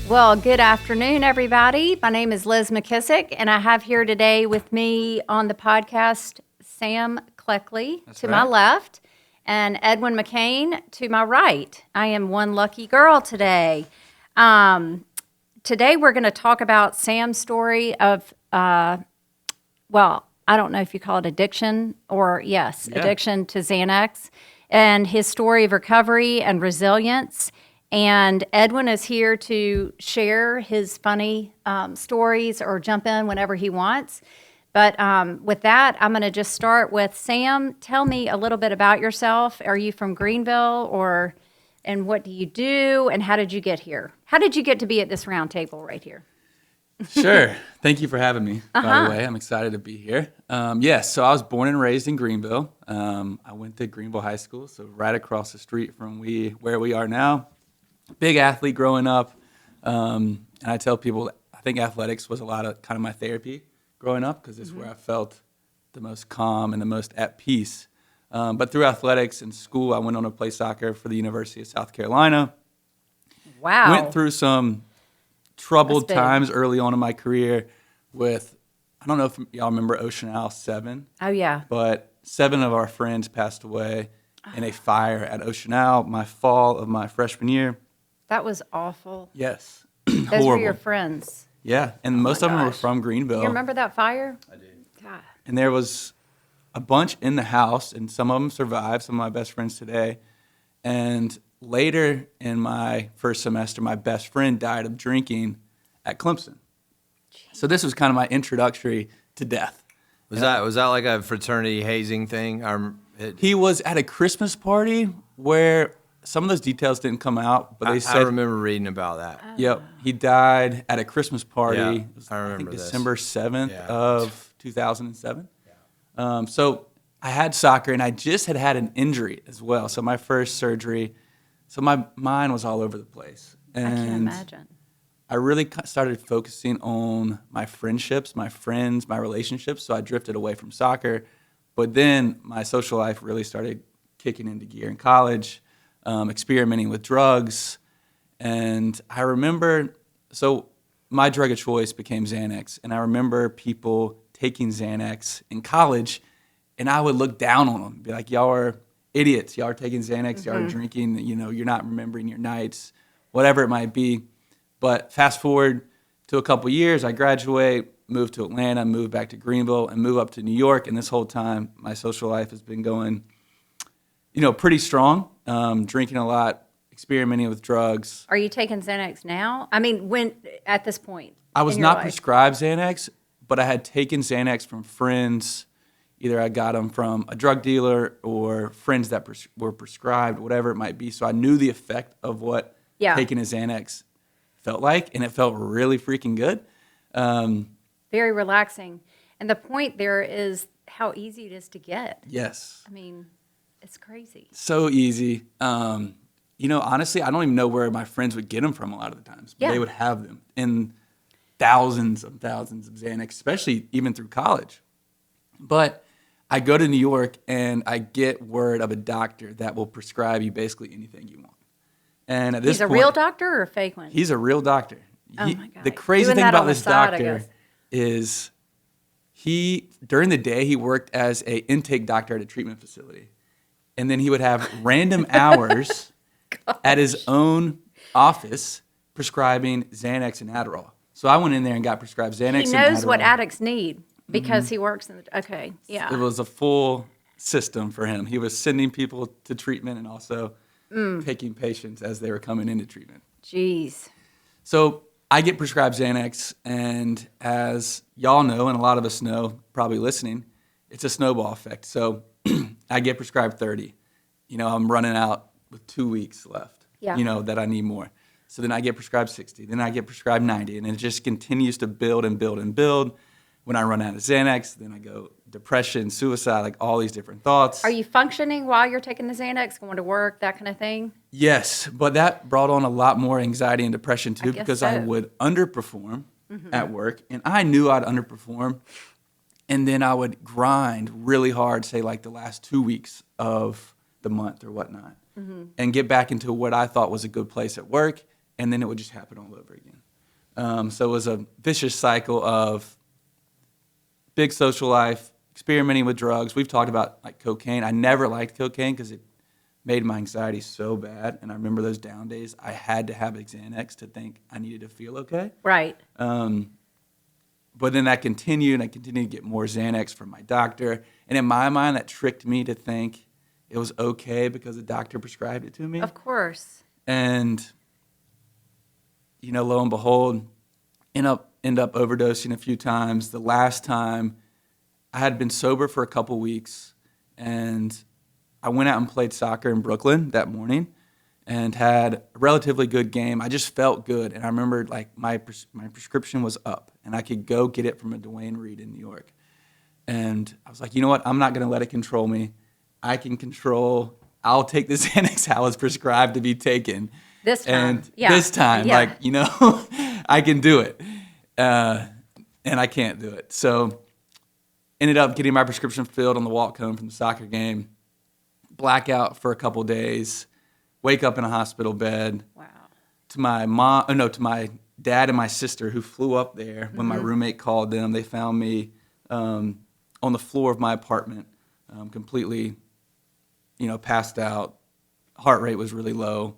Well, good afternoon, everybody. My name is Liz McKissick, and I have here today with me on the podcast Sam Kleckley my left and Edwin McCain to my right. I am one lucky girl today. Today we're going to talk about Sam's story of, I don't know if you call it addiction or, addiction to Xanax, and his story of recovery and resilience. And Edwin is here to share his funny stories or jump in whenever he wants. But with that, I'm going to just start with Sam. Tell me a little bit about yourself. Are you from Greenville, and what do you do, and how did you get here? How did you get to be at this round table right here? Sure. Thank you for having me, by the way. I'm excited to be here. So I was born and raised in Greenville. I went to Greenville High School, so right across the street from where we are now. Big athlete growing up, and I tell people I think athletics was a lot of kind of my therapy growing up because it's where I felt the most calm and the most at peace. But through athletics and school, I went on to play soccer for the University of South Carolina. Wow. Went through some troubled times early on in my career with, I don't know if y'all remember Ocean Isle 7. Oh, yeah. But 7 of our friends passed away in a fire at Ocean Isle my fall of my freshman year. That was awful. Yes. Those were your friends. Yeah, and most of them were from Greenville. You remember that fire? I did. God. And there was a bunch in the house, and some of them survived, some of my best friends today. And later in my first semester, my best friend died of drinking at Clemson. Jeez. So this was kind of my introductory to death. Was that like a fraternity hazing thing? He was at a Christmas party where some of those details didn't come out, but they said... I remember reading about that. Yep. He died at a Christmas party. Yeah, it was, I remember think this. December 7th of 2007. Yeah. So I had soccer, and I just had an injury as well. So my first surgery, so my mind was all over the place. And I can imagine. I really started focusing on my friendships, my friends, my relationships. So I drifted away from soccer. But then my social life really started kicking into gear in college. Experimenting with drugs. And I remember, so my drug of choice became Xanax. And I remember people taking Xanax in college, and I would look down on them, be like, y'all are idiots. Y'all are taking Xanax, y'all are drinking, you're not remembering your nights, whatever it might be. But fast forward to a couple years, I graduate, move to Atlanta, move back to Greenville, and move up to New York. And this whole time, my social life has been going, pretty strong. Drinking a lot, experimenting with drugs. Are you taking Xanax now? I mean, when at this point? I was not prescribed Xanax, but I had taken Xanax from friends. Either I got them from a drug dealer or friends that were prescribed, whatever it might be. So I knew the effect of what taking a Xanax felt like, and it felt really freaking good. Very relaxing. And the point there is how easy it is to get. Yes. I mean... It's crazy. So easy. Honestly, I don't even know where my friends would get them from a lot of the times. But they would have them in thousands of Xanax, especially even through college. But I go to New York and I get word of a doctor that will prescribe you basically anything you want. And at this point, he's a real doctor or a fake one? He's a real doctor. Oh my God. The crazy thing about this doctor is during the day, he worked as an intake doctor at a treatment facility. And then he would have random hours at his own office prescribing Xanax and Adderall. So I went in there and got prescribed Xanax and Adderall. He knows what addicts need because he works in the... Okay, yeah. It was a full system for him. He was sending people to treatment and also taking patients as they were coming into treatment. Jeez. So I get prescribed Xanax, and as y'all know, and a lot of us know, probably listening, it's a snowball effect. So... I get prescribed 30. I'm running out with 2 weeks left, that I need more. So then I get prescribed 60. Then I get prescribed 90. And it just continues to build and build and build. When I run out of Xanax, then I go depression, suicide, like all these different thoughts. Are you functioning while you're taking the Xanax, going to work, that kind of thing? Yes, but that brought on a lot more anxiety and depression too, because I would underperform at work. And I knew I'd underperform. And then I would grind really hard, say like the last 2 weeks of the month or whatnot, and get back into what I thought was a good place at work. and then it would just happen all over again. So it was a vicious cycle of big social life, experimenting with drugs. We've talked about like cocaine. I never liked cocaine because it made my anxiety so bad. And I remember those down days. I had to have Xanax to think I needed to feel okay. Right. But then that continued, and I continued to get more Xanax from my doctor. And in my mind, that tricked me to think it was okay because the doctor prescribed it to me. Of course. And, lo and behold, end up overdosing a few times. The last time, I had been sober for a couple weeks, and I went out and played soccer in Brooklyn that morning and had a relatively good game. I just felt good, and I remember like my prescription was up, and I could go get it from a Dwayne Reed in New York. And I was like, you know what? I'm not going to let it control me. I'll take the Xanax how it's prescribed to be taken. This time. And this time, I can do it. And I can't do it. So ended up getting my prescription filled on the walk home from the soccer game. Blackout for a couple days. Wake up in a hospital bed. Wow. To my dad and my sister who flew up there when my roommate called them. They found me on the floor of my apartment, completely, passed out. Heart rate was really low.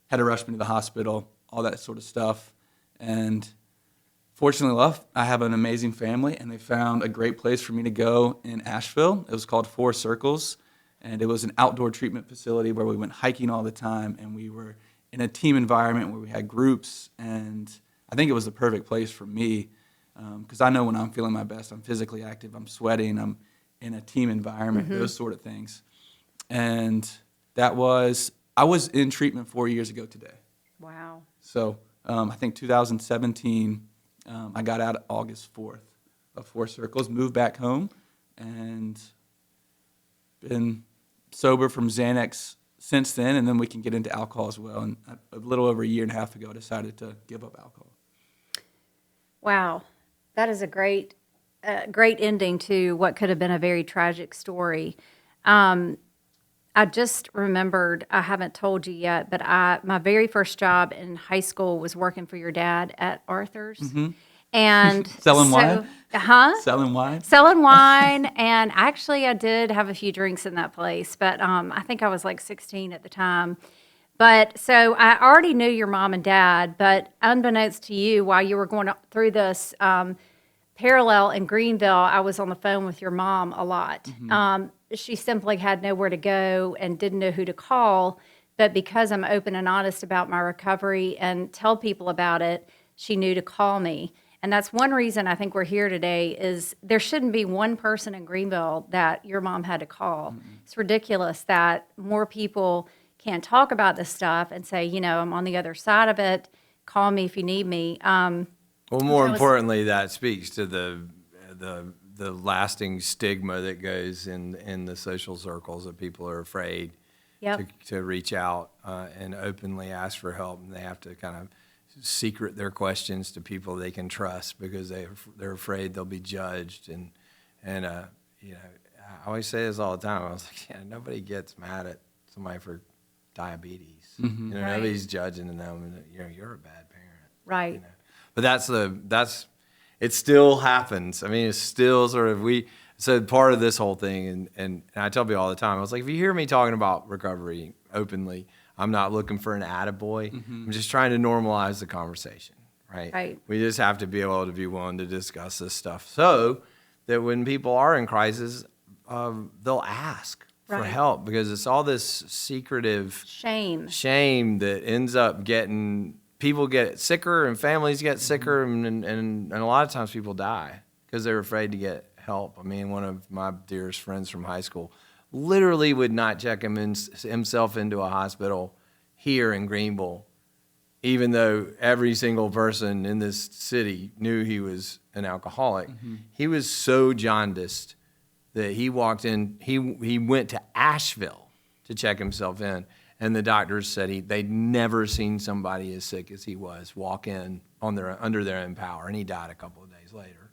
Had to rush me to the hospital, all that sort of stuff. And fortunately enough, I have an amazing family, and they found a great place for me to go in Asheville. It was called Four Circles, and it was an outdoor treatment facility where we went hiking all the time, and we were in a team environment where we had groups, and I think it was the perfect place for me because I know when I'm feeling my best, I'm physically active, I'm sweating, I'm in a team environment, those sort of things. And I was in treatment 4 years ago today. Wow. So I think 2017, I got out August 4th of Four Circles, moved back home, and been sober from Xanax since then, and then we can get into alcohol as well. And a little over a year and a half ago, I decided to give up alcohol. Wow. That is a great ending to what could have been a very tragic story. I just remembered, I haven't told you yet, but my very first job in high school was working for your dad at Arthur's. And Selling wine? Selling wine? Selling wine. And actually, I did have a few drinks in that place, but I think I was like 16 at the time. But so I already knew your mom and dad, but unbeknownst to you, while you were going through this parallel in Greenville, I was on the phone with your mom a lot. She simply had nowhere to go and didn't know who to call. But because I'm open and honest about my recovery and tell people about it, she knew to call me. And that's one reason I think we're here today is there shouldn't be one person in Greenville that your mom had to call. It's ridiculous that more people can't talk about this stuff and say, I'm on the other side of it. Call me if you need me. Well, more importantly, that speaks to the lasting stigma that goes in the social circles that people are afraid to reach out and openly ask for help, and they have to kind of secret their questions to people they can trust because they're afraid they'll be judged. And I always say this all the time. I was like, nobody gets mad at somebody for diabetes. Right. Nobody's judging them. You're a bad parent. Right. But it still happens. I mean, it's still sort of so part of this whole thing, and I tell people all the time, I was like, if you hear me talking about recovery openly, I'm not looking for an attaboy. I'm just trying to normalize the conversation, right? Right. We just have to be able to be willing to discuss this stuff so that when people are in crisis, they'll ask for help, because it's all this secretive shame that ends up getting people get sicker and families get sicker, and a lot of times people die because they're afraid to get help. I mean, one of my dearest friends from high school literally would not check himself into a hospital here in Greenville, even though every single person in this city knew he was an alcoholic. He was so jaundiced that he walked in, he went to Asheville to check himself in, and the doctors said they'd never seen somebody as sick as he was walk in under their own power, and he died a couple of days later.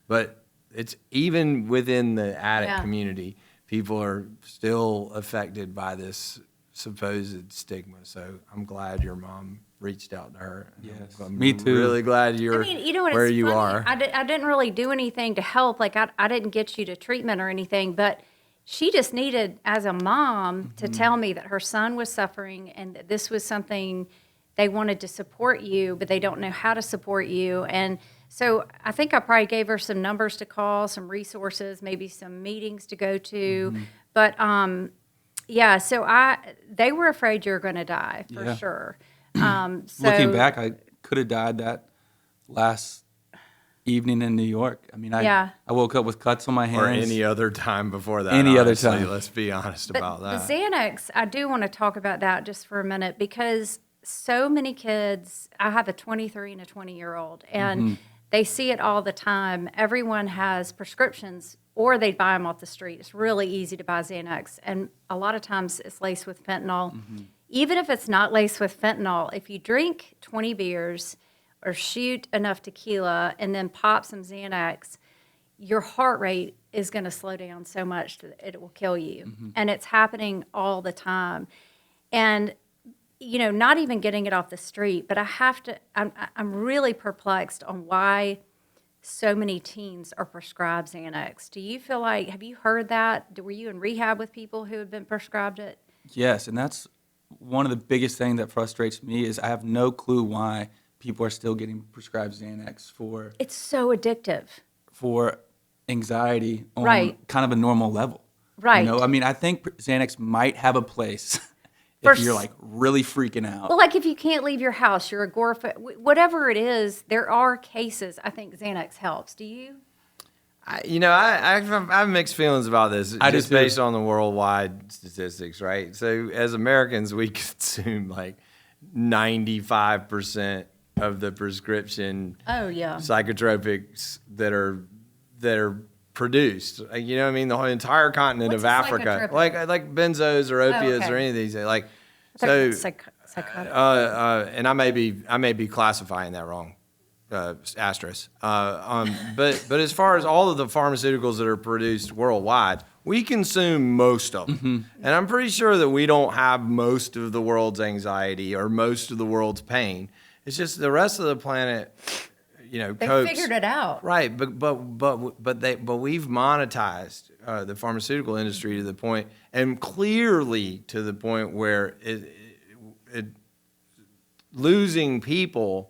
But it's even within the addict community, people are still affected by this supposed stigma. So I'm glad your mom reached out to her. Yes, I'm me too. Really glad you're where it's you funny. are. I didn't really do anything to help. Like, I didn't get you to treatment or anything, but she just needed, as a mom, to tell me that her son was suffering and that this was something they wanted to support you, but they don't know how to support you. And so I think I probably gave her some numbers to call, some resources, maybe some meetings to go to. But yeah, so they were afraid you were going to die for sure. So Looking back, I could have died that last evening in New York. I mean, I woke up with cuts on my hands. Or any other time before that. Any other honestly. time. Let's be honest about that. The Xanax, I do want to talk about that just for a minute because so many kids, I have a 23 and a 20-year-old, and they see it all the time. Everyone has prescriptions or they buy them off the street. It's really easy to buy Xanax, and a lot of times it's laced with fentanyl. Even if it's not laced with fentanyl, if you drink 20 beers or shoot enough tequila and then pop some Xanax, your heart rate is going to slow down so much that it will kill you. And it's happening all the time. And, you know, not even getting it off the street, but I'm really perplexed on why so many teens are prescribed Xanax. Do you feel like, have you heard that? Were you in rehab with people who have been prescribed it? Yes, and that's one of the biggest things that frustrates me is I have no clue why people are still getting prescribed Xanax for It's so addictive. for anxiety on kind of a normal level. Right. You know, I mean, I think Xanax might have a place For if you're like really freaking out. Well, like if you can't leave your house, you're agoraphobic, whatever it is, there are cases I think Xanax helps. Do you? I have mixed feelings about this. I just do too. based on the worldwide statistics, right? So as Americans, we consume like 95% of the prescription psychotropics that are produced. You know what I mean? The whole entire continent of Africa, like benzos or opiates or any of these. Like so, psychotic. And I may be classifying that wrong. Asterisk. But as far as all of the pharmaceuticals that are produced worldwide, we consume most of them. And I'm pretty sure that we don't have most of the world's anxiety or most of the world's pain. It's just the rest of the planet, They copes. figured it out. Right, but we've monetized the pharmaceutical industry to the point, and clearly to the point where it losing people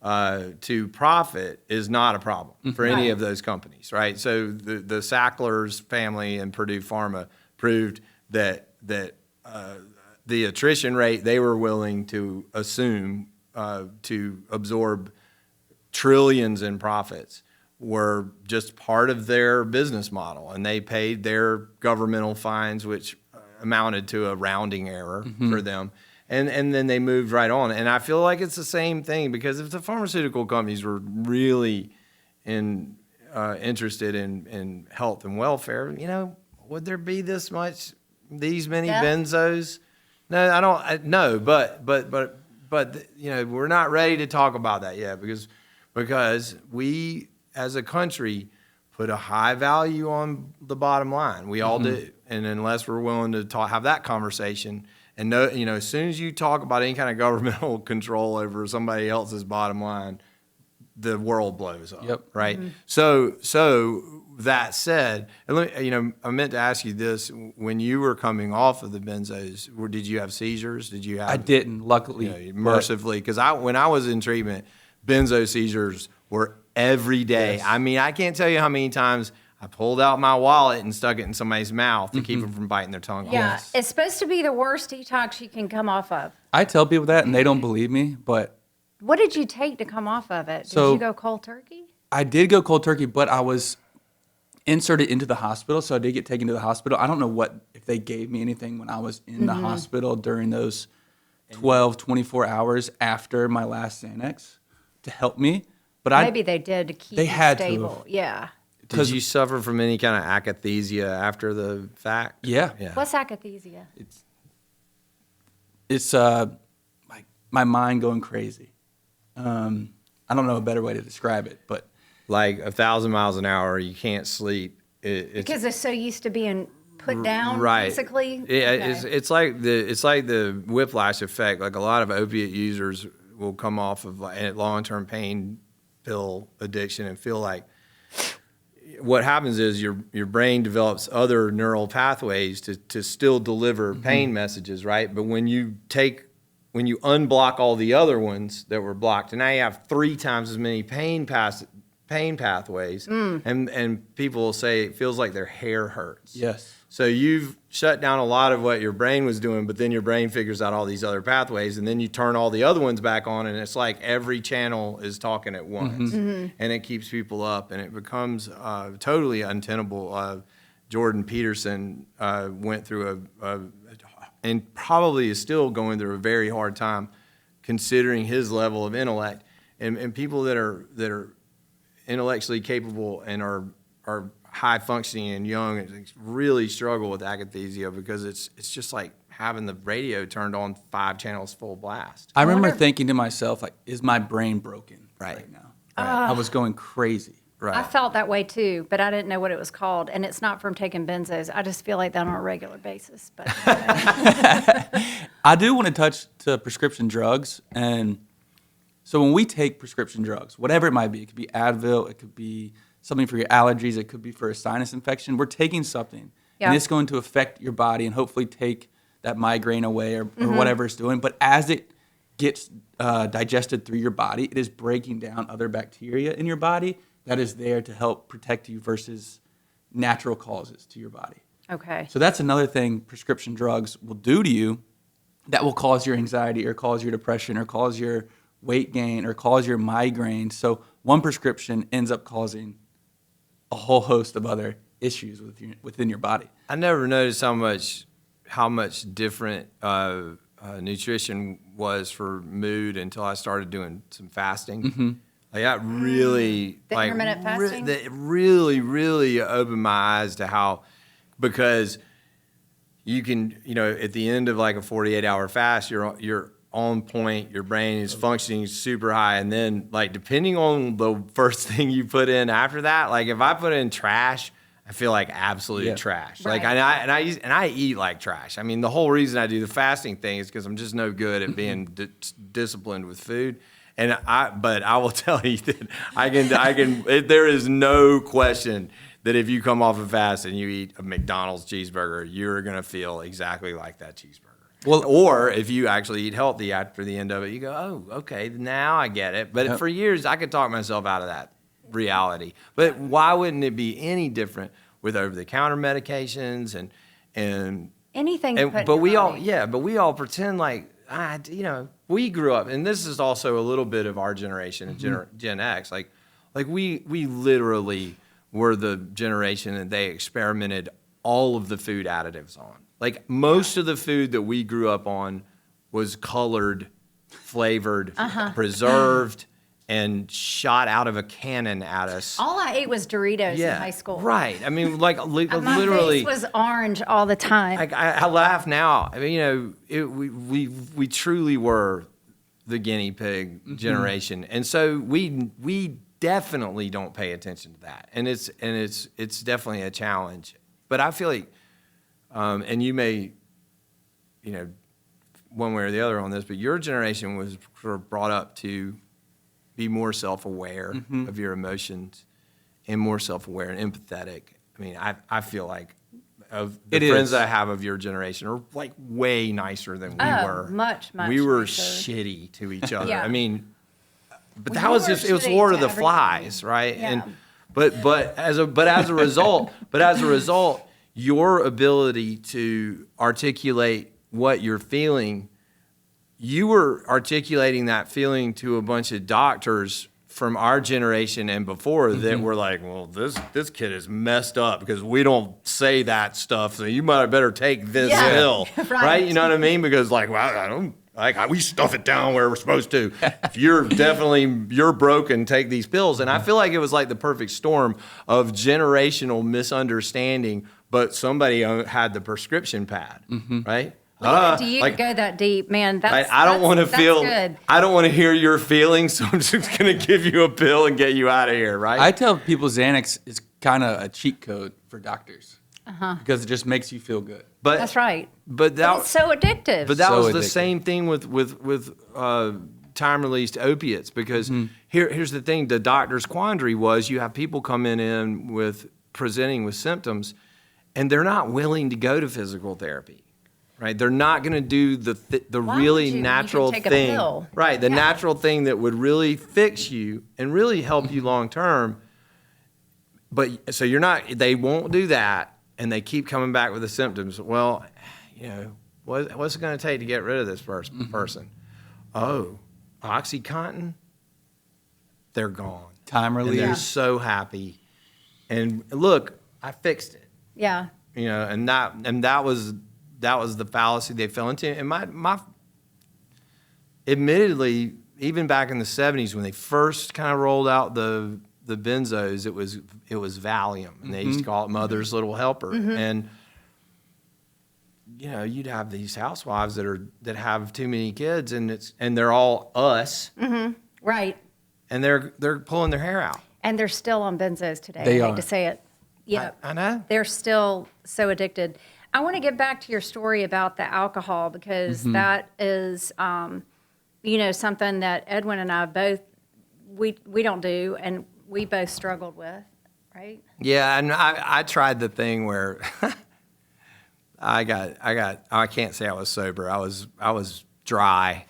to profit is not a problem for any of those companies, right? So the Sacklers family and Purdue Pharma proved that the attrition rate they were willing to assume to absorb trillions in profits were just part of their business model, and they paid their governmental fines, which amounted to a rounding error for them. And then they moved right on. And I feel like it's the same thing, because if the pharmaceutical companies were really interested in health and welfare, would there be these many benzos? No, I don't. No, but we're not ready to talk about that yet, because we as a country put a high value on the bottom line. We all do, and unless we're willing to have that conversation. And as soon as you talk about any kind of governmental control over somebody else's bottom line, the world blows up. Yep. Right. So that said, and I meant to ask you this: when you were coming off of the benzos, did you have seizures? Did you have? I didn't, luckily, mercifully, because when I was in treatment, benzo seizures were every day. Yes. I mean, I can't tell you how many times I pulled out my wallet and stuck it in somebody's mouth to keep them from biting their tongue off. Yeah, it's supposed to be the worst detox you can come off of. I tell people that, and they don't believe me, but What did you take to come off of it? Did So- you go cold turkey? I did go cold turkey, but I was inserted into the hospital, so I did get taken to the hospital. I don't know if they gave me anything when I was in the hospital during those 12, 24 hours after my last Xanax to help me. But Maybe they did to keep they you had to. stable. Yeah. Did you suffer from any kind of akathisia after the fact? Yeah. What's akathisia? It's like my mind going crazy. I don't know a better way to describe it, but Like 1,000 miles an hour, you can't sleep. Because they're so used to being put down, right. basically? Yeah, Okay. it's like the whiplash effect. Like a lot of opiate users, will come off of like long-term pain pill addiction and feel like what happens is your brain develops other neural pathways to still deliver pain messages, right? But when you unblock all the other ones that were blocked, and now you have 3 times as many pain pathways, and people will say it feels like their hair hurts. Yes. So you've shut down a lot of what your brain was doing, but then your brain figures out all these other pathways, and then you turn all the other ones back on, and it's like every channel is talking at once, and it keeps people up, and it becomes totally untenable. Jordan Peterson went through and probably is still going through a very hard time, considering his level of intellect, and people that are intellectually capable and are high functioning and young really struggle with akathisia because it's just like having the radio turned on 5 channels full blast. I remember thinking to myself, like, is my brain broken right now? Right. I was going crazy. Right. I felt that way too, but I didn't know what it was called, and it's not from taking benzos. I just feel like that on a regular basis. But I do want to touch to prescription drugs, and so when we take prescription drugs, whatever it might be, it could be Advil, it could be something for your allergies, it could be for a sinus infection. We're taking something, and it's going to affect your body and hopefully take that migraine away or whatever it's doing. But as it gets digested through your body, it is breaking down other bacteria in your body that is there to help protect you versus natural causes to your body. okay. So that's another thing prescription drugs will do to you that will cause your anxiety or cause your depression or cause your weight gain or cause your migraine. So one prescription ends up causing a whole host of other issues within your body. I never noticed how much different nutrition was for mood until I started doing some fasting. Like that really, The intermittent fasting? That really opened my eyes to how, because you can, at the end of like a 48-hour fast, you're on point, your brain is functioning super high, and then like depending on the first thing you put in after that, like if I put in trash, I feel like absolute trash. Right. Like and I eat like trash. I mean, the whole reason I do the fasting thing is because I'm just no good at being disciplined with food. But I will tell you that I can. There is no question that if you come off a fast and you eat a McDonald's cheeseburger, you're gonna feel exactly like that cheeseburger. Well, or if you actually eat healthy after the end of it, you go, oh, okay, now I get it. But for years, I could talk myself out of that reality. But why wouldn't it be any different with over-the-counter medications and anything? But we all pretend like we grew up, and this is also a little bit of our generation, Gen X. Like we literally were the generation that they experimented all of the food additives on. Like most of the food that we grew up on was colored, flavored, preserved, and shot out of a cannon at us. All I ate was Doritos in high school. Right. I mean, like My literally. face was orange all the time. I laugh now. I mean, we truly were the guinea pig generation, and so we definitely don't pay attention to that, and it's definitely a challenge. But I feel like, and you may, one way or the other on this, but your generation was sort of brought up to be more self-aware of your emotions and more self-aware and empathetic. I mean, I feel like of the friends that I have of your generation are like way nicer than we were. Much We were nicer. shitty to each other. Yeah. I mean, but We that was were just, it was shitty Lord to of the everything. Flies, right? Yeah. And but as a result, your ability to articulate what you're feeling, you were articulating that feeling to a bunch of doctors from our generation and before that were like, well, this kid is messed up because we don't say that stuff, so you might better take this pill, right? You know what I mean? Because like, well, I don't. Like we stuff it down where we're supposed to. If you're broken, take these pills. And I feel like it was like the perfect storm of generational misunderstanding, but somebody had the prescription pad, right? Do you go that deep, man? I don't want to feel. Good. I don't want to hear your feelings, so I'm just going to give you a pill and get you out of here, right? I tell people Xanax is kind of a cheat code for doctors because it just makes you feel good. But That's right. But It's so addictive. But that So was the addictive. same thing with time-released opiates because here's the thing. The doctor's quandary was you have people coming in with presenting with symptoms, and they're not willing to go to physical therapy. Right, they're not going to do the really natural you can take thing, a pill. right? The natural thing that would really fix you and really help you long term. But so you're not. They won't do that, and they keep coming back with the symptoms. Well, what's it going to take to get rid of this person? Oh, OxyContin. They're gone. Time relief. And they're so happy. And look, I fixed it. Yeah. And that was the fallacy they fell into. And my admittedly, even back in the 70s when they first kind of rolled out the benzos, it was Valium, and they used to call it Mother's Little Helper. And you'd have these housewives that have too many kids, and they're all us, Right. and they're pulling their hair out. And they're still on benzos today. They I hate are. to say it. Yeah. I know. They're still so addicted. I want to get back to your story about the alcohol because that is, something that Edwin and I both, we don't do, and we both struggled with, right? Yeah, and I tried the thing where I can't say I was sober. I was dry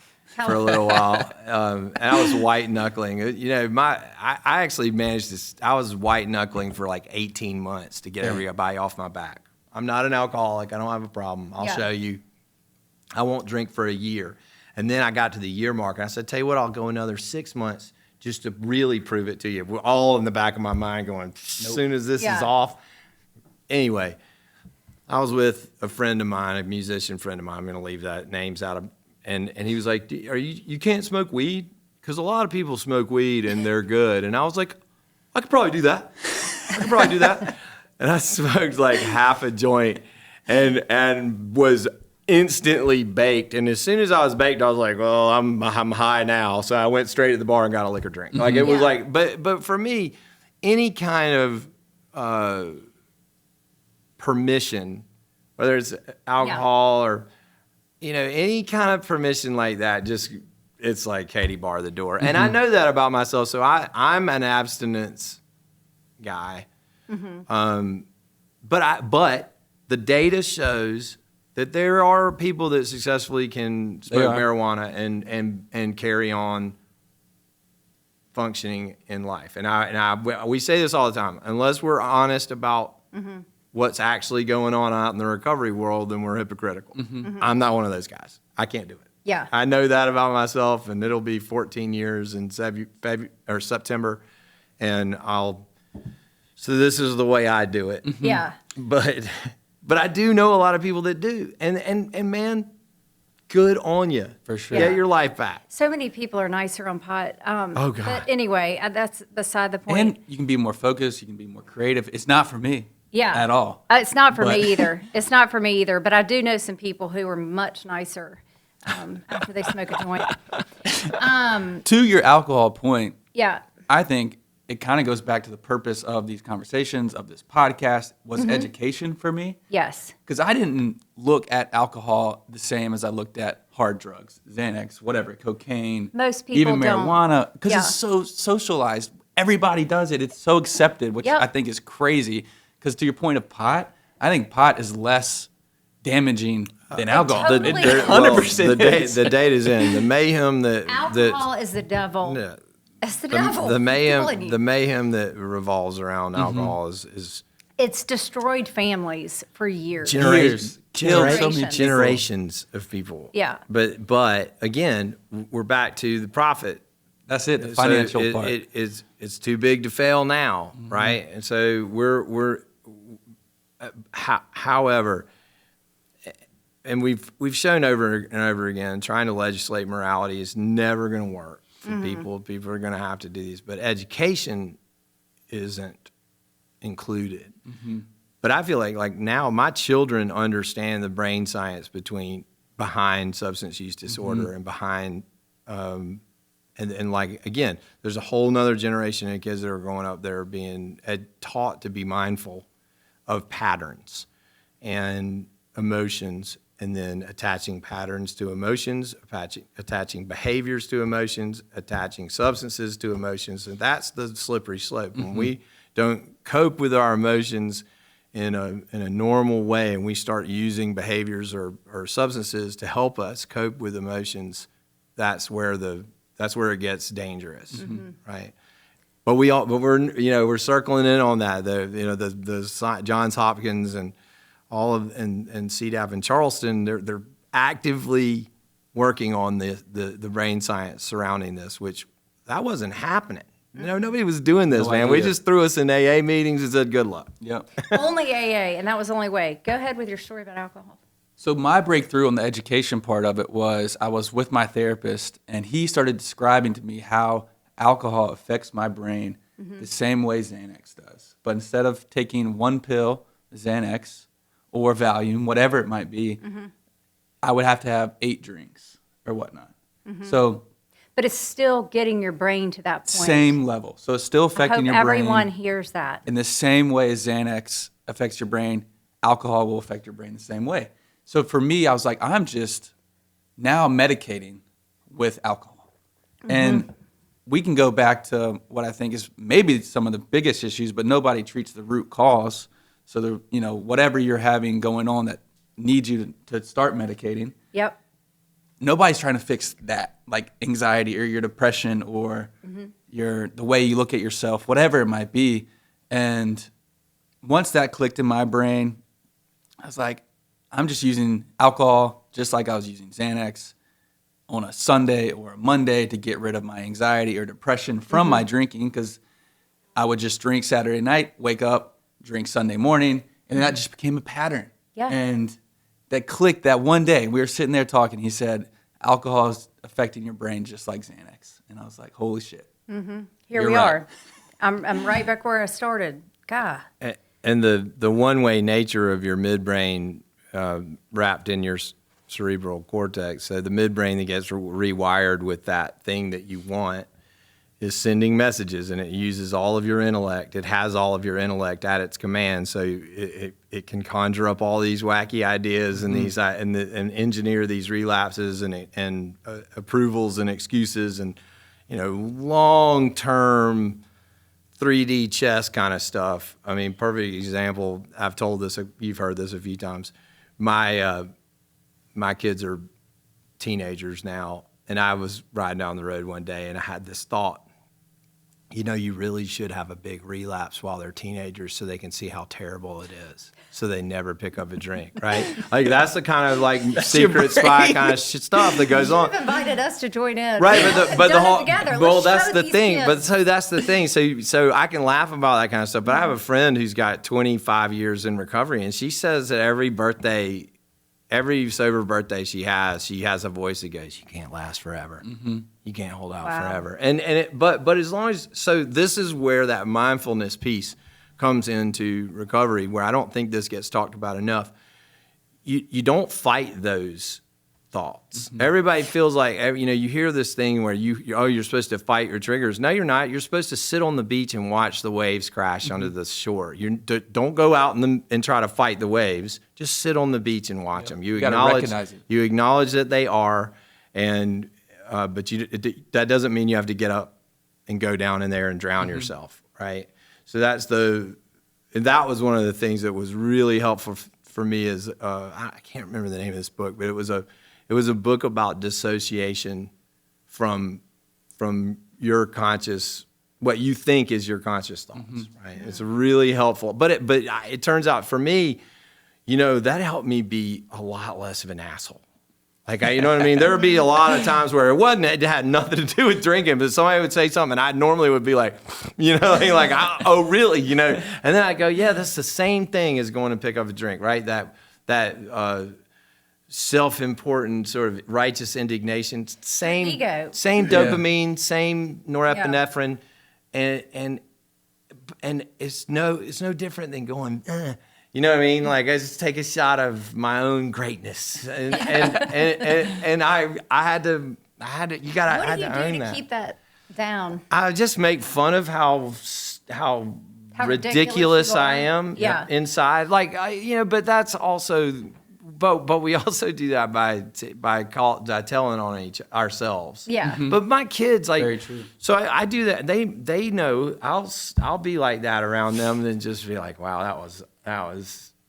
for a little while, and I was white knuckling. I actually managed to. I was white knuckling for like 18 months to get everybody off my back. I'm not an alcoholic. I don't have a problem. I'll show you. I won't drink for a year. And then I got to the year mark, and I said, tell you what, I'll go another 6 months just to really prove it to you. We're all in the back of my mind going, as soon as this is off. Anyway, I was with a friend of mine, a musician friend of mine. I'm going to leave that names out of. And he was like, you can't smoke weed? Because a lot of people smoke weed, and they're good. And I was like, I could probably do that. And I smoked like half a joint and was instantly baked. And as soon as I was baked, I was like, well, I'm high now. So I went straight to the bar and got a liquor drink. Like it was like, but for me, any kind of permission, whether it's alcohol or, any kind of permission like that, just it's like Katie bar the door. And I know that about myself. So I'm an abstinence guy. But the data shows that there are people that successfully can smoke marijuana and carry on functioning in life. And we say this all the time. Unless we're honest about what's actually going on out in the recovery world, then we're hypocritical. I'm not one of those guys. I can't do it. Yeah. I know that about myself, and it'll be 14 years in September, and so this is the way I do it. Yeah. But I do know a lot of people that do. And man, good on you. For sure. Get your life back. So many people are nicer on pot. Oh, God. But anyway, that's beside the point. And you can be more focused. You can be more creative. It's not for me. Yeah. At all. It's not for me either. It's not for me either. But I do know some people who are much nicer after they smoke a joint. To your alcohol point, Yeah. I think it kind of goes back to the purpose of these conversations, of this podcast, was education for me. Yes. Because I didn't look at alcohol the same as I looked at hard drugs, Xanax, whatever, cocaine. Most people even don't. marijuana, because Yeah. it's so socialized. Everybody does it. It's so accepted, which Yep. I think is crazy. Because to your point of pot, I think pot is less damaging than alcohol. totally It is. 100% is. The data's in. The mayhem Alcohol is the devil. Yeah. It's the devil. The I'm telling mayhem, you. the mayhem that revolves around alcohol is It's destroyed families for years. Years. Killed so many Generations. generations of people. Yeah. But again, we're back to the profit. That's it, the financial So part. It's too big to fail now, right? And so however, and we've shown over and over again, trying to legislate morality is never going to work for people. People are going to have to do these, but education isn't included. But I feel like now my children understand the brain science behind substance use disorder and behind and like, again, there's a whole nother generation of kids that are growing up that are being taught to be mindful of patterns and emotions and then attaching patterns to emotions, attaching behaviors to emotions, attaching substances to emotions. And that's the slippery slope. When we don't cope with our emotions in a normal way, and we start using behaviors or substances to help us cope with emotions, that's where it gets dangerous, right? But we're circling in on that. The Johns Hopkins and all of and CDAP in Charleston, they're actively working on the brain science surrounding this, which that wasn't happening. Nobody was doing this, man. We just threw us in AA meetings and said, good luck. Yep. Only AA, and that was the only way. Go ahead with your story about alcohol. So my breakthrough on the education part of it was I was with my therapist, and he started describing to me how alcohol affects my brain the same way Xanax does. But instead of taking one pill, Xanax, or Valium, whatever it might be, I would have to have 8 drinks or whatnot. So, but it's still getting your brain to that point. Same level. So it's still affecting your brain. Everyone hears that. In the same way as Xanax affects your brain, alcohol will affect your brain the same way. So for me, I was like, I'm just now medicating with alcohol. And we can go back to what I think is maybe some of the biggest issues, but nobody treats the root cause. So whatever you're having going on that needs you to start medicating. Yep. Nobody's trying to fix that, like anxiety or your depression or the way you look at yourself, whatever it might be. And once that clicked in my brain, I was like, I'm just using alcohol just like I was using Xanax on a Sunday or a Monday to get rid of my anxiety or depression from my drinking, because I would just drink Saturday night, wake up, drink Sunday morning, and that just became a pattern. Yeah. And that clicked that one day. We were sitting there talking. He said, alcohol is affecting your brain just like Xanax. And I was like, holy shit. Here we are. I'm right back where I started. God. And the one-way nature of your midbrain wrapped in your cerebral cortex, so the midbrain that gets rewired with that thing that you want is sending messages, and it uses all of your intellect. It has all of your intellect at its command, so it can conjure up all these wacky ideas and these and engineer these relapses and approvals and excuses and long-term 3D chess kind of stuff. I mean, perfect example. I've told this. You've heard this a few times. My kids are teenagers now, and I was riding down the road one day, and I had this thought. You really should have a big relapse while they're teenagers so they can see how terrible it is, so they never pick up a drink, right? Like, that's the kind of secret spy kind of stuff that goes on. You've invited us to join in. Right, but the whole that's the thing. Kids. But so that's the thing. So I can laugh about that kind of stuff. But I have a friend who's got 25 years in recovery, and she says that every sober birthday she has a voice that goes, "You can't last forever. You can't hold out forever." But as long as, so this is where that mindfulness piece comes into recovery, where I don't think this gets talked about enough. You don't fight those thoughts. Everybody feels like, you hear this thing where you're supposed to fight your triggers. No, you're not. You're supposed to sit on the beach and watch the waves crash onto the shore. Don't go out and try to fight the waves. Just sit on the beach and watch them. You acknowledge that they are, and but that doesn't mean you have to get up and go down in there and drown yourself, right? So that was one of the things that was really helpful for me. Is I can't remember the name of this book, but it was a book about dissociation from your conscious, what you think is your conscious thoughts, right? It's really helpful. But it turns out for me, that helped me be a lot less of an asshole. Like, you know what I mean? There would be a lot of times where it had nothing to do with drinking, but somebody would say something, and I normally would be like, oh, really? And then I go, yeah, that's the same thing as going to pick up a drink, right? That self-important sort of righteous indignation, same ego, same dopamine, same norepinephrine, and it's no different than going, you know what I mean? Like, I just take a shot of my own greatness, and I had to you got to. What do you do to keep that down? I just make fun of how ridiculous I am inside. Like, but that's also but we also do that by telling on ourselves. Yeah. But my kids, like, Very true. so I do that. They know I'll be like that around them, and just be like, wow, that was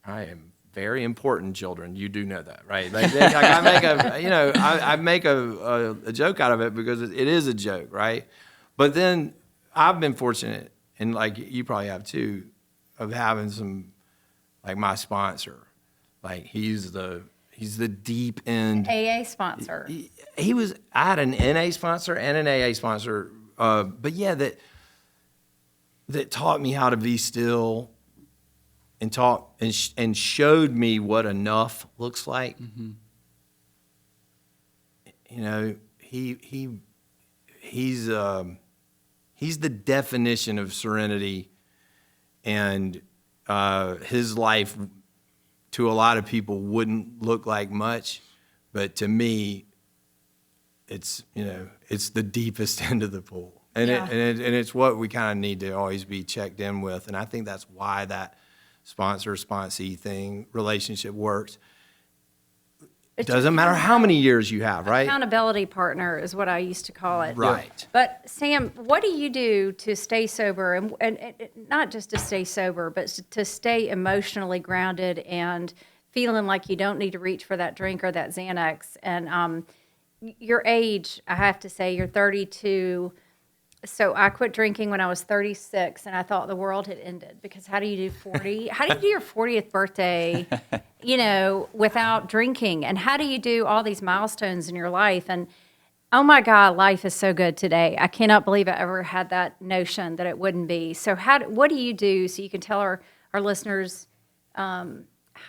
I am very important, children. You do know that, right? Like, I make a joke out of it because it is a joke, right? But then I've been fortunate, and like you probably have too, of having some, like my sponsor, like he's the deep end AA sponsor. I had an NA sponsor and an AA sponsor, but yeah, that taught me how to be still, and and showed me what enough looks like. Mm-hmm. You know, he's the definition of serenity, and his life to a lot of people wouldn't look like much, but to me, it's the deepest end of the pool, and it's what we kind of need to always be checked in with, and I think that's why that sponsor-sponsee thing relationship works. It doesn't matter how many years you have, right? Accountability partner is what I used to call it. Right. But Sam, what do you do to stay sober, and not just to stay sober, but to stay emotionally grounded and feeling like you don't need to reach for that drink or that Xanax? And your age, I have to say, you're 32. So I quit drinking when I was 36, and I thought the world had ended, because how do you do 40? How do you do your 40th birthday, without drinking? And how do you do all these milestones in your life? And oh my God, life is so good today. I cannot believe I ever had that notion that it wouldn't be. So what do you do so you can tell our listeners how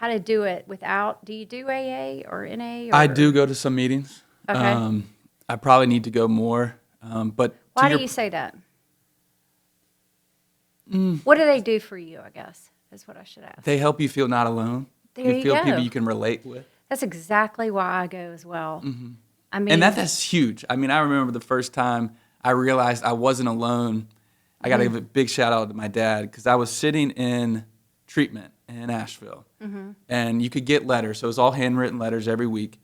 to do it without? Do you do AA or NA? I do go to some meetings. Okay. I probably need to go more. But why do you say that? What do they do for you, I guess, is what I should ask. They help you feel not alone. There you feel go. people you can relate with. That's exactly why I go as well. Mm-hmm. I mean, And that's huge. I mean, I remember the first time I realized I wasn't alone. I got to give a big shout out to my dad, because I was sitting in treatment in Asheville, and you could get letters. So it was all handwritten letters every week.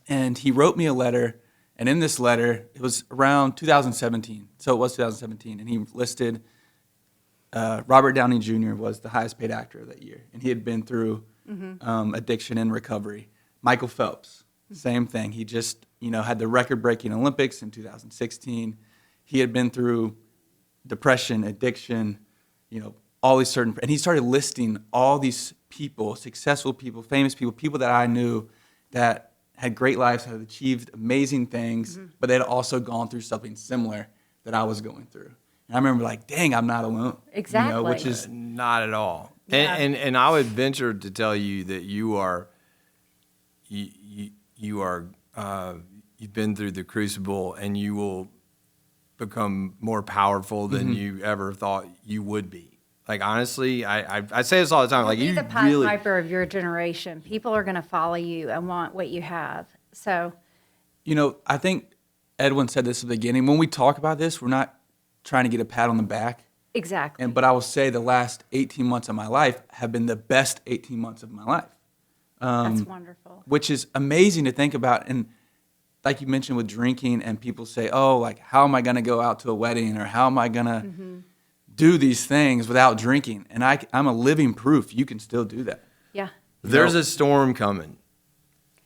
And he wrote me a letter. And in this letter, it was around 2017. So it was 2017. And he listed Robert Downey Jr. was the highest paid actor of that year. And he had been through addiction and recovery. Michael Phelps, same thing. He just, had the record-breaking Olympics in 2016. He had been through depression, addiction, all these and he started listing all these people, successful people, famous people that I knew that had great lives, had achieved amazing things, but they'd also gone through something similar that I was going through. And I remember dang, I'm not alone. Exactly. Which is not at all. Yeah. And I would venture to tell you that you've been through the crucible, and you will become more powerful than you ever thought you would be. Like, honestly, I say this all the time. Like, you're you the Pied really Piper of your generation. People are going to follow you and want what you have. So, I think Edwin said this at the beginning. When we talk about this, we're not trying to get a pat on the back. exactly. But I will say the last 18 months of my life have been the best 18 months of my life. That's wonderful. Which is amazing to think about. And like you mentioned with drinking, and people say, how am I going to go out to a wedding, or how am I going to do these things without drinking? And I'm a living proof you can still do that. Yeah. There's a storm coming,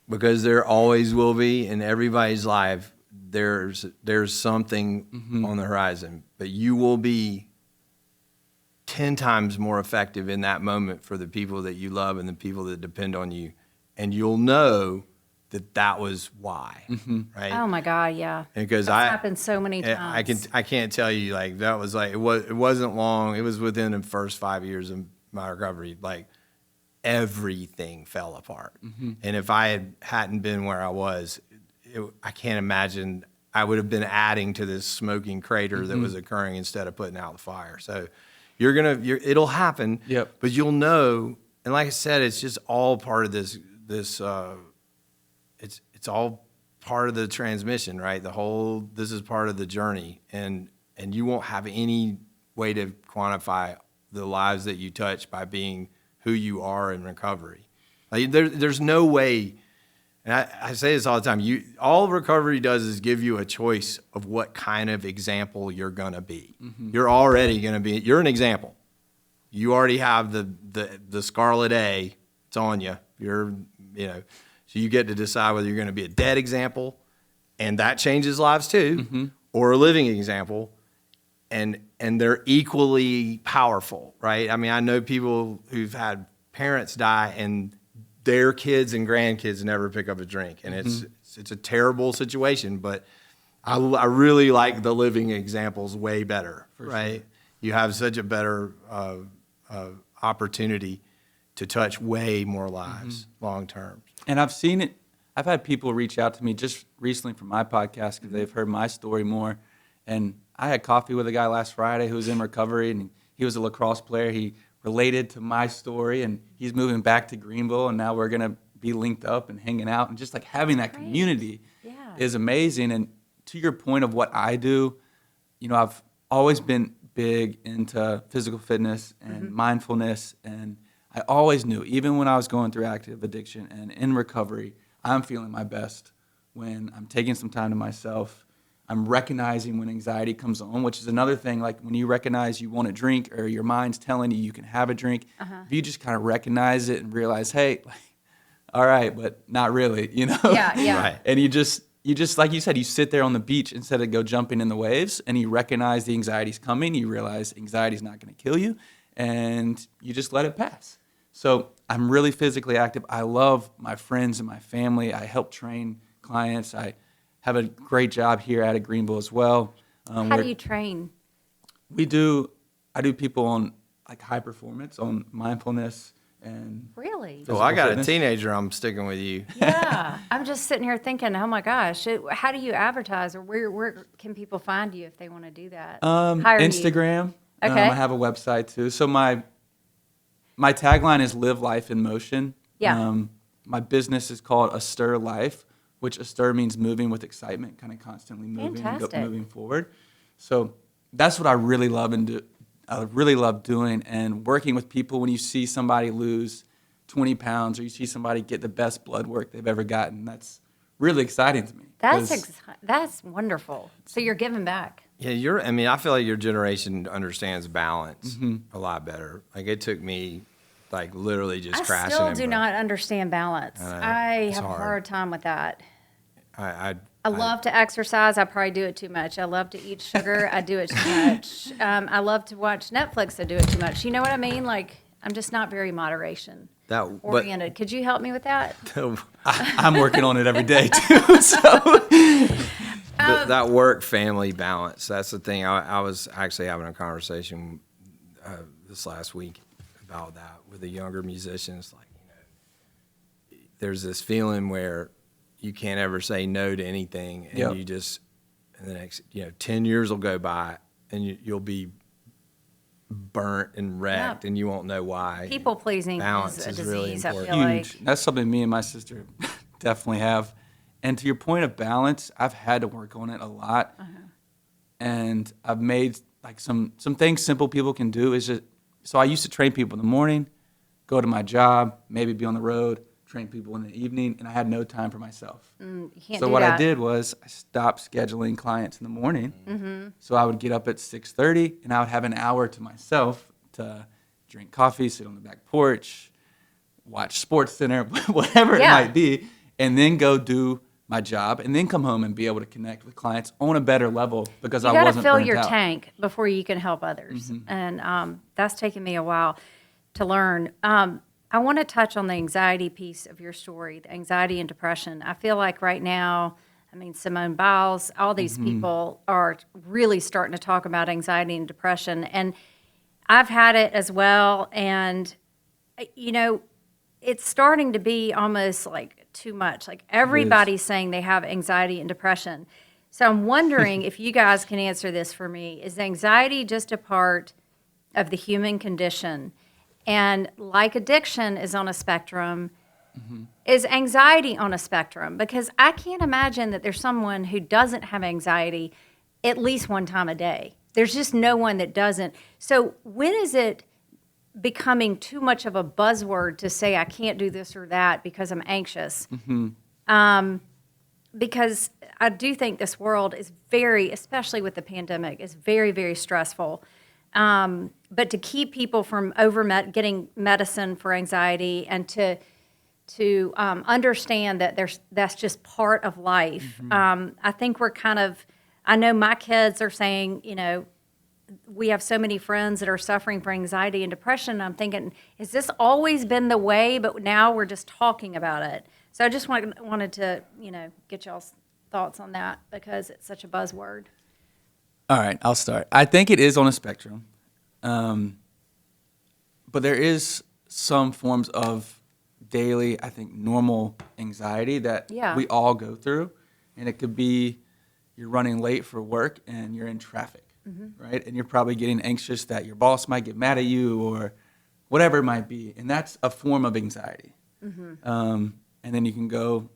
because there always will be in everybody's life. There's something on the horizon, but you will be 10 times more effective in that moment for the people that you love and the people that depend on you. And you'll know that was why, right? Oh my God, yeah. Because That's happened so many times. I can't tell you, that was it wasn't long. It was within the first 5 years of my recovery. Everything fell apart. And if I hadn't been where I was, I can't imagine I would have been adding to this smoking crater that was occurring instead of putting out the fire. So it'll happen. Yep. But you'll know. And like I said, it's just all part of this. It's all part of the transmission, right? This is part of the journey, and you won't have any way to quantify the lives that you touch by being who you are in recovery. Like there's no way. And I say this all the time. All recovery does is give you a choice of what kind of example you're gonna be. You're already gonna be. You're an example. You already have the scarlet A. It's on you. So you get to decide whether you're gonna be a dead example, and that changes lives too, or a living example, and they're equally powerful, right? I mean, I know people who've had parents die and their kids and grandkids never pick up a drink, and it's a terrible situation. But I really like the living examples way better, right? Sure. You have such a better opportunity to touch way more lives long term. And I've seen it. I've had people reach out to me just recently from my podcast because they've heard my story more. And I had coffee with a guy last Friday who was in recovery, and he was a lacrosse player. He related to my story, and he's moving back to Greenville, and now we're going to be linked up and hanging out, and just like having that community is amazing. And to your point of what I do, I've always been big into physical fitness and mindfulness, and I always knew, even when I was going through active addiction and in recovery, I'm feeling my best when I'm taking some time to myself. I'm recognizing when anxiety comes on, which is another thing. Like when you recognize you want a drink or your mind's telling you can have a drink, if you just kind of recognize it and realize, hey, all right, but not really, Yeah. Right. And you just like you said, you sit there on the beach instead of go jumping in the waves, and you recognize the anxiety's coming. You realize anxiety's not going to kill you, and you just let it pass. So I'm really physically active. I love my friends and my family. I help train clients. I have a great job here out of Greenville as well. How do you train? I do people on like high performance, on mindfulness and Really? Well, I got fitness. A teenager. I'm sticking with you. Yeah, I'm just sitting here thinking, oh my gosh, how do you advertise, or where can people find you if they want to do that? Instagram. Okay. I have a website too. So my tagline is "Live Life in Motion." Yeah. My business is called Astir Life, which Astir means moving with excitement, kind of constantly moving and moving forward. So that's what I really love and do. I really love doing and working with people. When you see somebody lose 20 pounds or you see somebody get the best blood work they've ever gotten, that's really exciting to me. That's wonderful. So you're giving back. Yeah, I feel like your generation understands balance a lot better. Like it took me literally just crashing. I still do not understand balance. I have a hard time with that. I love to exercise. I probably do it too much. I love to eat sugar. I do it too much. I love to watch Netflix. I do it too much. You know what I mean? Like, I'm just not very moderation oriented. Could you help me with that? I'm working on it every day too. So that work-family balance, that's the thing. I was actually having a conversation this last week about that with a younger musician. It's like, there's this feeling where you can't ever say no to anything, and you just, and the next, 10 years will go by, and you'll be burnt and wrecked, and you won't know why. People pleasing Balance is a disease, really I important. feel like. Huge. That's something me and my sister definitely have. And to your point of balance, I've had to work on it a lot, and I've made some things simple people can do. Is just, so I used to train people in the morning, go to my job, maybe be on the road, train people in the evening, and I had no time for myself. So what I did was I stopped scheduling clients in the morning. So I would get up at 6:30, and I would have an hour to myself to drink coffee, sit on the back porch, watch Sports Center, whatever it might be, and then go do my job, and then come home and be able to connect with clients on a better level because I wasn't burnt out. You got to fill your tank before you can help others, and that's taken me a while to learn. I want to touch on the anxiety piece of your story, the anxiety and depression. I feel like right now, Simone Biles, all these people are really starting to talk about anxiety and depression. And I've had it as well. And, it's starting to be almost like too much. Like everybody's saying they have anxiety and depression. So I'm wondering if you guys can answer this for me. Is anxiety just a part of the human condition? And like addiction is on a spectrum, is anxiety on a spectrum? Because I can't imagine that there's someone who doesn't have anxiety at least one time a day. There's just no one that doesn't. So when is it becoming too much of a buzzword to say I can't do this or that because I'm anxious. Because I do think this world is very, especially with the pandemic, is very, very stressful. But to keep people from getting medicine for anxiety and to understand that that's just part of life. I think I know my kids are saying, we have so many friends that are suffering from anxiety and depression. And I'm thinking, has this always been the way, but now we're just talking about it? So I just wanted to, get y'all's thoughts on that because it's such a buzzword. All right, I'll start. I think it is on a spectrum. But there is some forms of daily, I think, normal anxiety that we all go through. And it could be you're running late for work and you're in traffic, right? And you're probably getting anxious that your boss might get mad at you or whatever it might be. And that's a form of anxiety. And then you can go,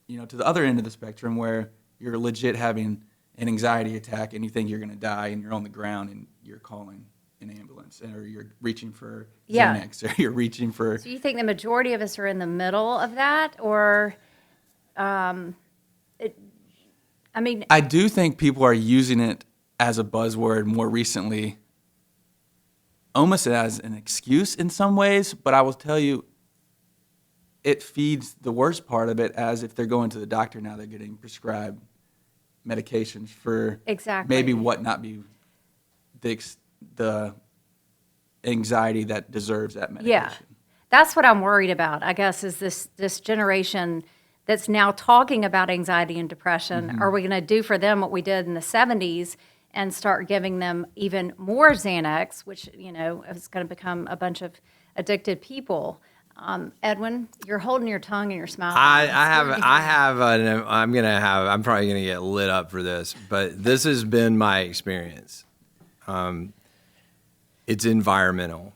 to the other end of the spectrum where you're legit having an anxiety attack and you think you're going to die and you're on the ground and you're calling an ambulance or you're reaching for Xanax or you're reaching for... So you think the majority of us are in the middle of that or, I do think people are using it as a buzzword more recently, almost as an excuse in some ways, but I will tell you, it feeds the worst part of it as if they're going to the doctor now, they're getting prescribed medications for maybe what not be the anxiety that deserves that medication. Yeah, that's what I'm worried about, I guess, is this generation that's now talking about anxiety and depression. Are we going to do for them what we did in the 70s and start giving them even more Xanax, which, is going to become a bunch of addicted people? Edwin, you're holding your tongue and you're smiling. I'm probably gonna get lit up for this, but this has been my experience. It's environmental.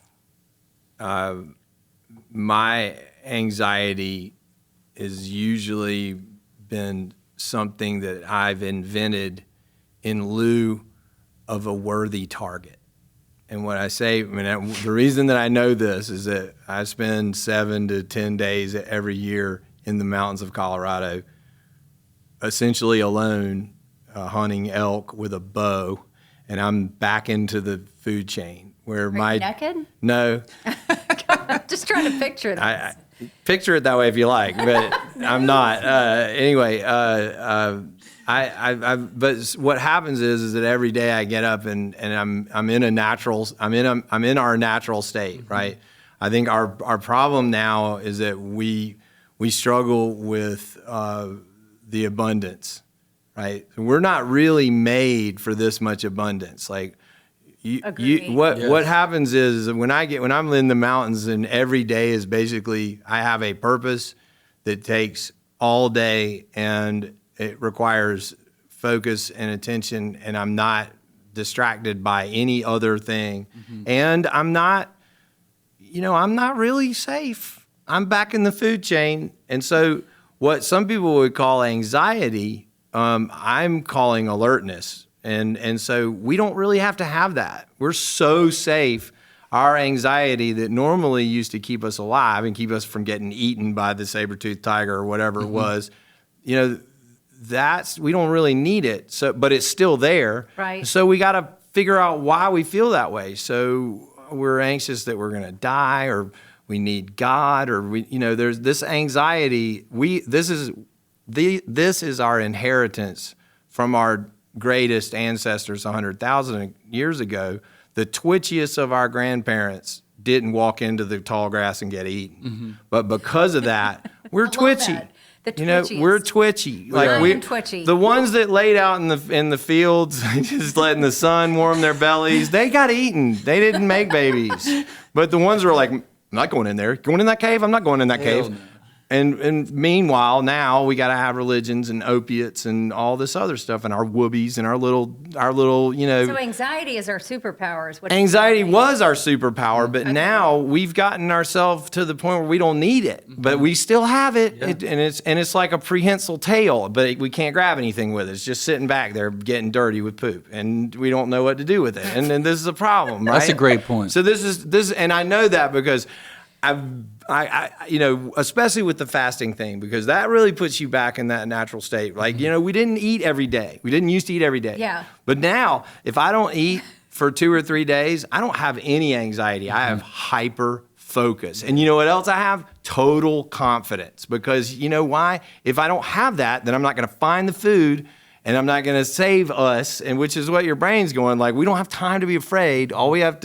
My anxiety has usually been something that I've invented in lieu of a worthy target. And what I say, the reason that I know this is that I spend 7 to 10 days every year in the mountains of Colorado, essentially alone, hunting elk with a bow, and I'm back into the food chain where Are you naked? No. I'm just trying to picture this. I picture it that way if you like, but I'm not. Anyway. But what happens is that every day I get up and I'm in our natural state, right? I think our problem now is that we struggle with the abundance, right? We're not really made for this much abundance. Like what happens is when I'm in the mountains and every day is basically I have a purpose that takes all day and it requires focus and attention, and I'm not distracted by any other thing. And I'm not really safe. I'm back in the food chain. And so what some people would call anxiety, I'm calling alertness. And so we don't really have to have that. We're so safe. Our anxiety that normally used to keep us alive and keep us from getting eaten by the saber-toothed tiger or whatever it was, we don't really need it. So, but it's still there. Right. So we got to figure out why we feel that way. So we're anxious that we're going to die, or we need God, or there's this anxiety. This is our inheritance from our greatest ancestors 100,000 years ago. The twitchiest of our grandparents didn't walk into the tall grass and get eaten. But because of that, we're twitchy. We're twitchy. We're twitchy. The ones that laid out in the fields, just letting the sun warm their bellies, they got eaten. They didn't make babies. But the ones who are like, I'm not going in there. Going in that cave? I'm not going in that cave. And meanwhile, now we got to have religions and opiates and all this other stuff and our whoobies and our little, So anxiety is our superpower. Is what anxiety was our superpower, but now we've gotten ourselves to the point where we don't need it, but we still have it. Yeah. And it's like a prehensile tail, but we can't grab anything with it. It's just sitting back there getting dirty with poop, and we don't know what to do with it. And this is a problem, right? That's a great point. So this is, and I know that because I especially with the fasting thing, because that really puts you back in that natural state. Like, we didn't eat every day. We didn't used to eat every day. Yeah. But now, if I don't eat for 2 or 3 days, I don't have any anxiety. I have hyper focus. And you know what else I have? Total confidence. Because you know why? If I don't have that, then I'm not going to find the food, and I'm not going to save us, and which is what your brain's going like. We don't have time to be afraid. All we have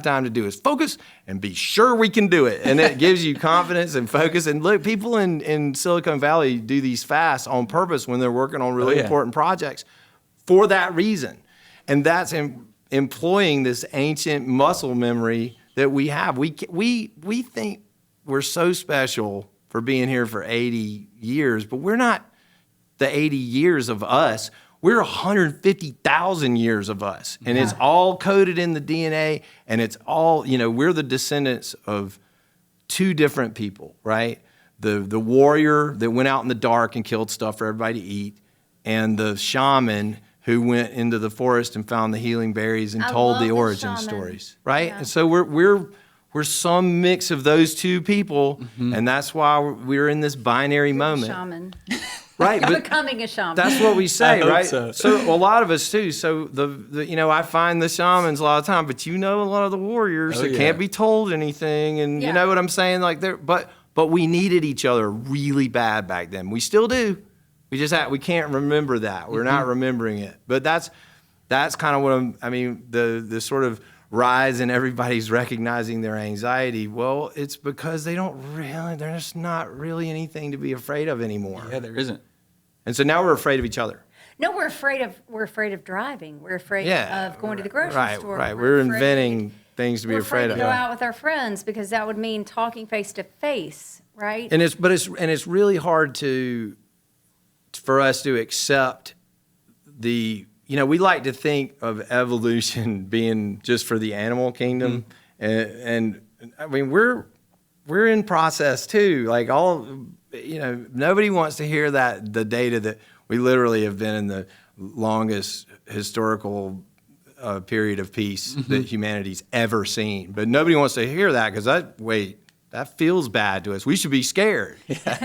time to do is focus and be sure we can do it. And it gives you confidence and focus. And look, people in Silicon Valley do these fasts on purpose when they're working on really important projects for that reason. And that's employing this ancient muscle memory that we have. We think we're so special for being here for 80 years, but we're not the 80 years of us. We're 150,000 years of us. And it's all coded in the DNA, and it's all, we're the descendants of 2 different people, right? The warrior that went out in the dark and killed stuff for everybody to eat, and the shaman who went into the forest and found the healing berries and told the origin stories, right? Yeah. And so we're some mix of those 2 people, and that's why we're in this binary moment. Shaman. Right, I'm becoming a shaman. That's what we say, right? So a lot of us too. So I find the shamans a lot of time, but a lot of the warriors that can't be told anything, and you know what I'm saying? Like but we needed each other really bad back then. We still do. We can't remember that. We're not remembering it. But that's kind of what the sort of rise in everybody's recognizing their anxiety. Well, it's because there's not really anything to be afraid of anymore. Yeah, there isn't. And so now we're afraid of each other. No, we're afraid of driving. We're afraid of going to the grocery store. Right. We're inventing things to be afraid of. We're afraid to go out with our friends because that would mean talking face to face, right? And it's really hard for us to accept we like to think of evolution being just for the animal kingdom, and I mean we're in process too. Like nobody wants to hear the data that we literally have been in the longest historical period of peace that humanity's ever seen. But nobody wants to hear that because that feels bad to us. We should be scared,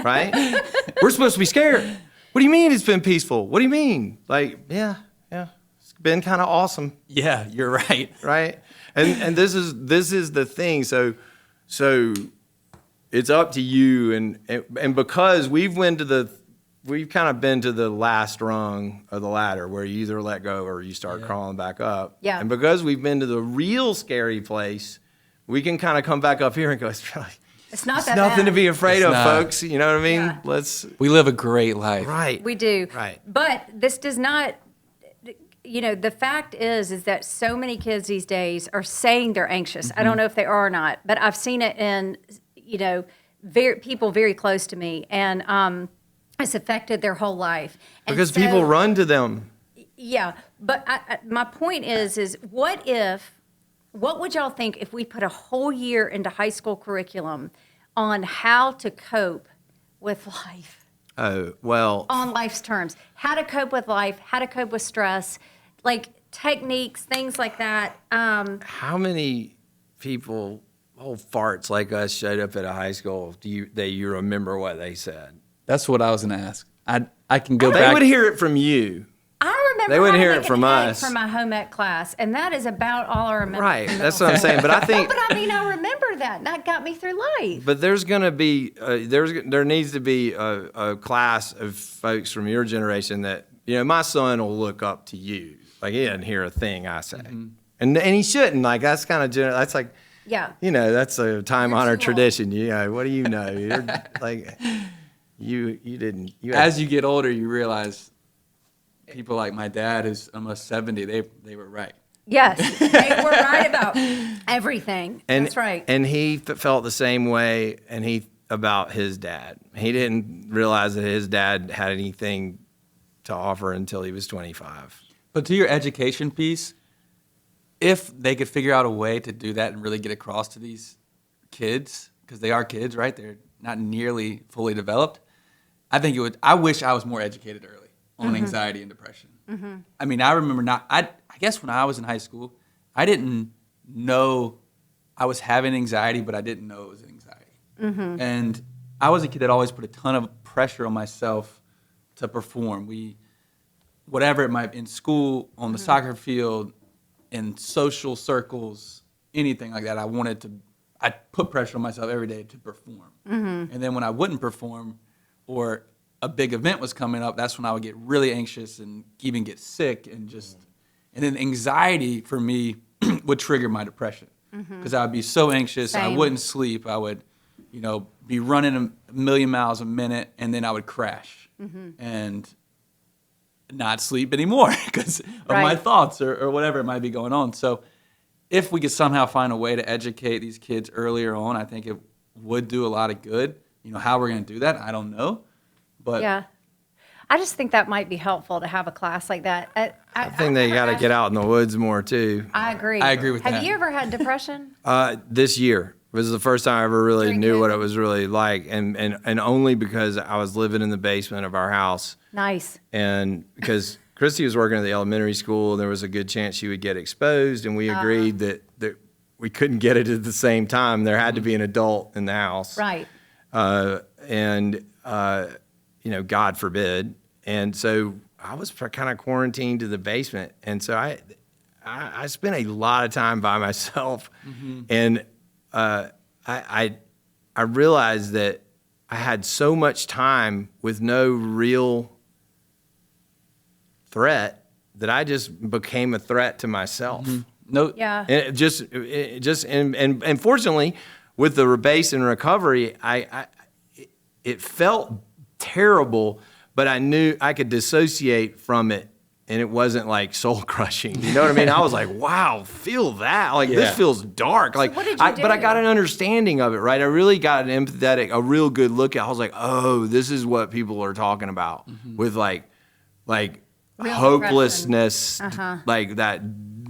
right? We're supposed to be scared. What do you mean it's been peaceful? What do you mean? Like, yeah. It's been kind of awesome. Yeah, you're right. Right? And this is the thing. So it's up to you, and because we've kind of been to the last rung of the ladder where you either let go or you start crawling back up. Yeah. And because we've been to the real scary place, we can kind of come back up here and go, it's not that nothing bad. to be afraid of, folks. You know what I mean? Yeah. We live a great life. Right. We do. Right. But this does not, the fact is that so many kids these days are saying they're anxious. I don't know if they are or not, but I've seen it in, people very close to me, and it's affected their whole life. And because people run to them. Yeah. But my point is what would y'all think if we put a whole year into high school curriculum on how to cope with life? Oh, well. On life's terms. How to cope with life, how to cope with stress, like techniques, things like that. How many people, old farts like us, showed up at a high school? Do you remember what they said? That's what I was going to ask. I can go They back. would hear it from you. I remember They wouldn't having hear it from an egg us. from my home ec class, and that is about all I remember. Right, from that's middle what I'm school. saying. But I think, I remember that, and that got me through life. but there's going to be, there needs to be a class of folks from your generation that, my son will look up to you. Like, he doesn't hear a thing I say. And he shouldn't. Like, that's kind of, that's like, Yeah. That's a time-honored too old. tradition. What do you know? You're like, you didn't. As you get older, you realize people like my dad, who's almost 70, they were right. Yes, they were right about everything. That's right. And he felt the same way, and he about his dad. He didn't realize that his dad had anything to offer until he was 25. But to your education piece, if they could figure out a way to do that and really get across to these kids, because they are kids, right? They're not nearly fully developed. I think it would. I wish I was more educated early on anxiety and depression. I mean, I remember I guess when I was in high school, I didn't know I was having anxiety, but I didn't know it was anxiety. And I was a kid that always put a ton of pressure on myself to perform. Whatever it might be, in school, on the soccer field, in social circles, anything like that, I put pressure on myself every day to perform. And then when I wouldn't perform or a big event was coming up, that's when I would get really anxious and even get sick and then anxiety for me would trigger my depression because I would be so anxious. Same. I wouldn't sleep. I would, be running a million miles a minute and then I would crash and not sleep anymore because of my thoughts or whatever it might be going on. So if we could somehow find a way to educate these kids earlier on, I think it would do a lot of good. How we're going to do that, I don't know. But yeah. I just think that might be helpful to have a class like that. I think they got to get out in the woods more too. I agree. I agree with that. Have you ever had depression? This year was the first time I ever really During knew what COVID? it was really like, and only because I was living in the basement of our house, Nice. and because Christy was working at the elementary school, and there was a good chance she would get exposed, and we agreed that we couldn't get it at the same time. There had to be an adult in the house, Right. God forbid. And so I was kind of quarantined to the basement. And so I spent a lot of time by myself. And I realized that I had so much time with no real threat that I just became a threat to myself. no, Yeah. And and fortunately, with the base and recovery, it felt terrible, but I knew I could dissociate from it, and it wasn't like soul crushing. You know what I mean? I was like, wow, feel that. Like this feels dark. Like, what did you do? But I got an understanding of it, right? I really got an empathetic, a real good look at it. I was like, oh, this is what people are talking about with like Real hopelessness, like that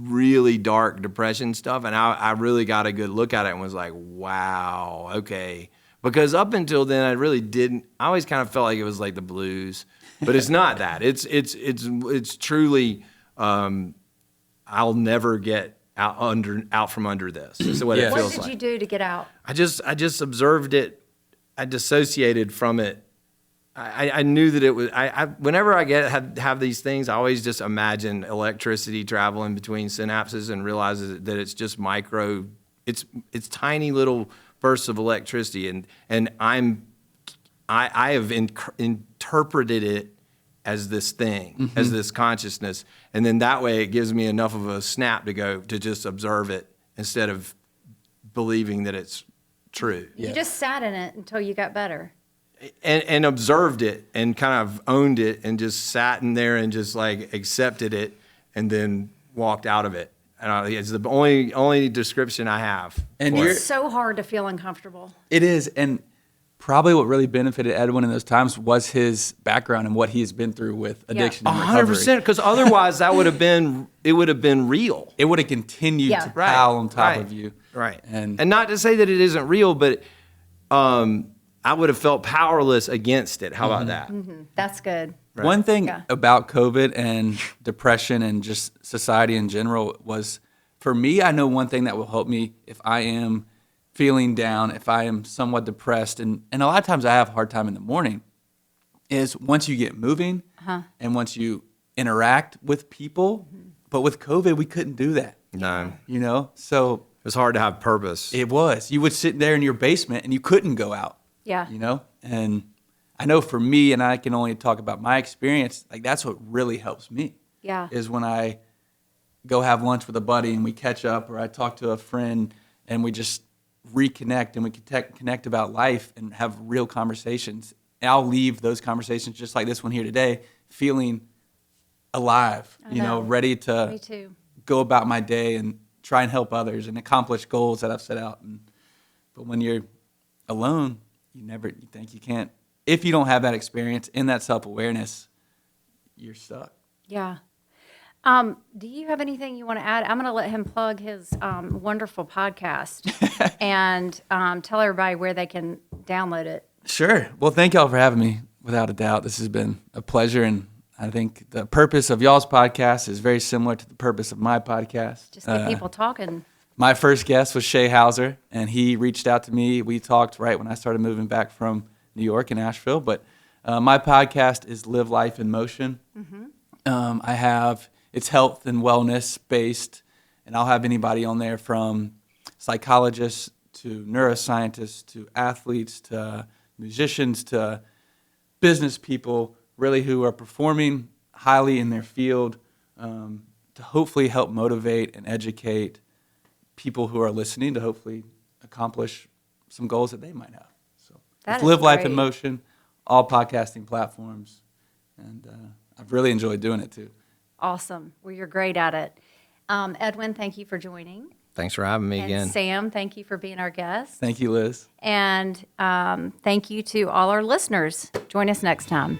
really dark depression stuff. And I really got a good look at it and was like, wow, okay. Because up until then, I really didn't. I always kind of felt like it was like the blues, but it's not that. It's truly. I'll never get out from under this. Is what it feels like. What did you do to get out? I just observed it. I dissociated from it. I knew that it was. Whenever I have these things, I always just imagine electricity traveling between synapses and realize that it's just micro. It's tiny little bursts of electricity, and I have interpreted it as this thing, as this consciousness, and then that way it gives me enough of a snap to just observe it instead of believing that it's true. You just sat in it until you got better. And observed it and kind of owned it and just sat in there and just like accepted it and then walked out of it. And it's the only description I have. And It's so hard to feel uncomfortable. It is, and probably what really benefited Edwin in those times was his background and what he's been through with addiction and recovery. 100%, because otherwise it would have been real. It would have continued to pile on top of you. Right. And not to say that it isn't real, but I would have felt powerless against it. How about that? That's good. Right. One thing about COVID and depression and just society in general was, for me, I know one thing that will help me if I am feeling down, if I am somewhat depressed, and a lot of times I have a hard time in the morning, is once you get moving and once you interact with people. But with COVID, we couldn't do that. No. So it was hard to have purpose. It was. You would sit there in your basement and you couldn't go out. Yeah. And I know for me, and I can only talk about my experience, like that's what really helps me. Yeah. Is when I go have lunch with a buddy and we catch up, or I talk to a friend and we just reconnect and we connect about life and have real conversations. And I'll leave those conversations just like this one here today, feeling alive, ready to Me too. go about my day and try and help others and accomplish goals that I've set out. But when you're alone, you think you can't. If you don't have that experience in that self-awareness, you're stuck. Yeah. Do you have anything you want to add? I'm going to let him plug his wonderful podcast and tell everybody where they can download it. Sure. Well, thank y'all for having me. Without a doubt, this has been a pleasure, and I think the purpose of y'all's podcast is very similar to the purpose of my podcast. Just get people talking. My first guest was Shay Hauser, and he reached out to me. We talked right when I started moving back from New York and Asheville, but my podcast is Live Life in Motion. It's health and wellness based, and I'll have anybody on there from psychologists to neuroscientists to athletes to musicians to business people, really who are performing highly in their field, to hopefully help motivate and educate people who are listening to hopefully accomplish some goals that they might have. So it's Live Life in Motion, all podcasting platforms, and I've really enjoyed doing it too. Awesome. Well, you're great at it. Edwin, thank you for joining. Thanks for having me again. Sam, thank you for being our guest. Thank you, Liz. And thank you to all our listeners. Join us next time.